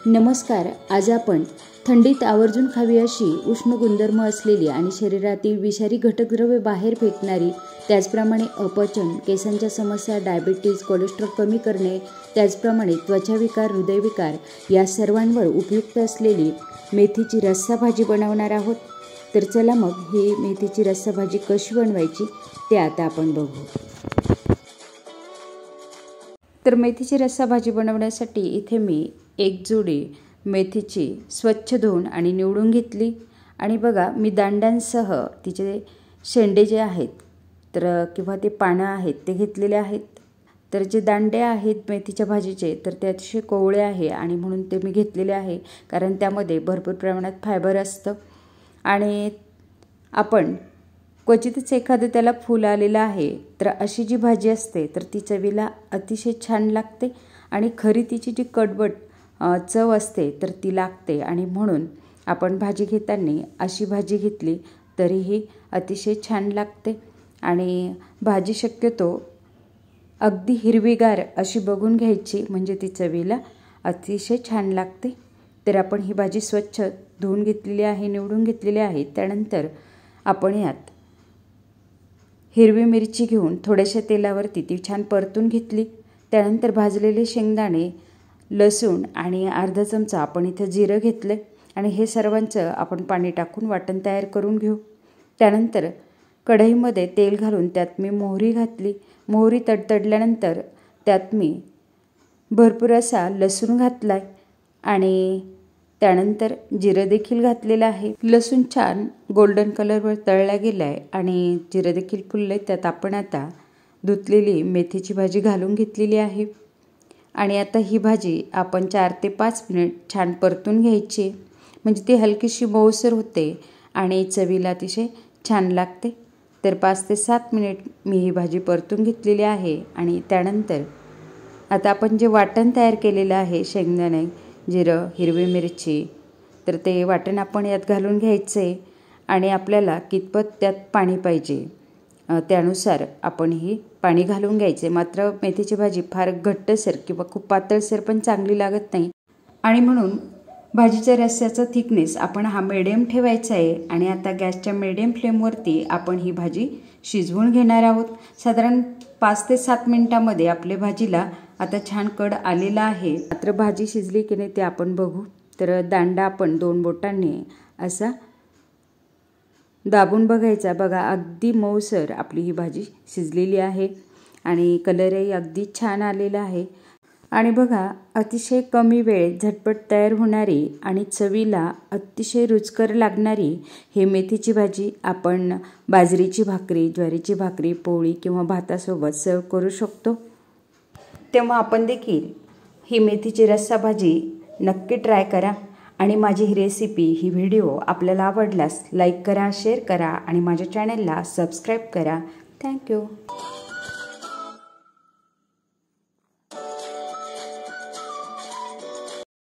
नमस्कार. आज आपण थंडीत आवर्जून खावी अशी उष्ण गुणधर्म असलेली आणि शरीरातील विषारी घटकद्रव्ये बाहेर फेकणारी, त्याचप्रमाणे अपचन, केसांच्या समस्या, डायबिटीज, कोलेस्ट्रॉल कमी करणे, त्याचप्रमाणे त्वचाविकार, हृदयविकार या सर्वांवर उपयुक्त असलेली मेथीची रस्सा भाजी बनवणार आहोत. तर चला मग ही मेथीची रस्सा भाजी कशी बनवायची ते आता आपण बघू. तर मेथीची रस्सा भाजी बनवण्यासाठी इथे मी एक जोडी मेथीची स्वच्छ धुवून आणि निवडून घेतली. आणि बघा, मी दांड्यांसह तिचे शेंडे जे आहेत तर किंवा ते पानं आहेत ते घेतलेले आहेत. तर जे दांडे आहेत मेथीच्या भाजीचे तर ते अतिशय कोवळे आहे आणि म्हणून ते मी घेतलेले आहे, कारण त्यामध्ये भरपूर प्रमाणात फायबर असतं. आणि आपण क्वचितच एखादं त्याला फूल आलेलं आहे, तर अशी जी भाजी असते तर ती चवीला अतिशय छान लागते आणि खरी तिची जी कडवट चव असते तर ती लागते. आणि म्हणून आपण भाजी घेताना अशी भाजी घेतली तरीही अतिशय छान लागते. आणि भाजी शक्यतो अगदी हिरवीगार अशी बघून घ्यायची, म्हणजे ती चवीला अतिशय छान लागते. तर आपण ही भाजी स्वच्छ धुवून घेतलेली आहे, निवडून घेतलेली आहे. त्यानंतर आपण यात हिरवी मिरची घेऊन थोड्याशा तेलावरती ती छान परतून घेतली. त्यानंतर भाजलेले शेंगदाणे, लसूण आणि अर्धा चमचा आपण इथं जिरं घेतलं आणि हे सर्वांचं आपण पाणी टाकून वाटण तयार करून घेऊ. त्यानंतर कढईमध्ये तेल घालून त्यात मी मोहरी घातली. मोहरी तडतडल्यानंतर त्यात मी भरपूर असा लसूण घातला आहे आणि त्यानंतर जिरं देखील घातलेलं आहे. लसूण छान गोल्डन कलरवर तळला गेला आहे आणि जिरं देखील फुललं आहे. त्यात आपण आता धुतलेली मेथीची भाजी घालून घेतलेली आहे आणि आता ही भाजी आपण 4 ते 5 मिनिट छान परतून घ्यायची, म्हणजे ती हलकीशी मऊसर होते आणि चवीला अतिशय छान लागते. तर 5 ते 7 मिनिट मी ही भाजी परतून घेतलेली आहे. आणि त्यानंतर आता आपण जे वाटण तयार केलेलं आहे, शेंगदाणे, जिरं, हिरवी मिरची, तर ते वाटण आपण यात घालून घ्यायचं आहे. आणि आपल्याला कितपत त्यात पाणी पाहिजे त्यानुसार आपण ही पाणी घालून घ्यायचे. मात्र मेथीची भाजी फार घट्टसर किंवा खूप पातळसर पण चांगली लागत नाही आणि म्हणून भाजीच्या रस्स्याचा थिकनेस आपण हा मिडियम ठेवायचा आहे. आणि आता गॅसच्या मिडियम फ्लेमवरती आपण ही भाजी शिजवून घेणार आहोत. साधारण 5 ते 7 मिनिटामध्ये आपल्या भाजीला आता छान कड आलेला आहे. मात्र भाजी शिजली की नाही ते आपण बघू. तर दांडा आपण 2 बोटांनी असा दाबून बघायचा. बघा, अगदी मऊसर आपली ही भाजी शिजलेली आहे आणि कलरही अगदी छान आलेला आहे. आणि बघा, अतिशय कमी वेळेत झटपट तयार होणारी आणि चवीला अतिशय रुचकर लागणारी ही मेथीची भाजी आपण बाजरीची भाकरी, ज्वारीची भाकरी, पोळी किंवा भातासोबत सर्व करू शकतो. तेव्हा आपण देखील ही मेथीची रस्सा भाजी नक्की ट्राय करा. आणि माझी ही रेसिपी, ही व्हिडिओ आपल्याला आवडल्यास लाईक करा, शेअर करा आणि माझ्या चॅनलला सबस्क्राईब करा. थँक्यू.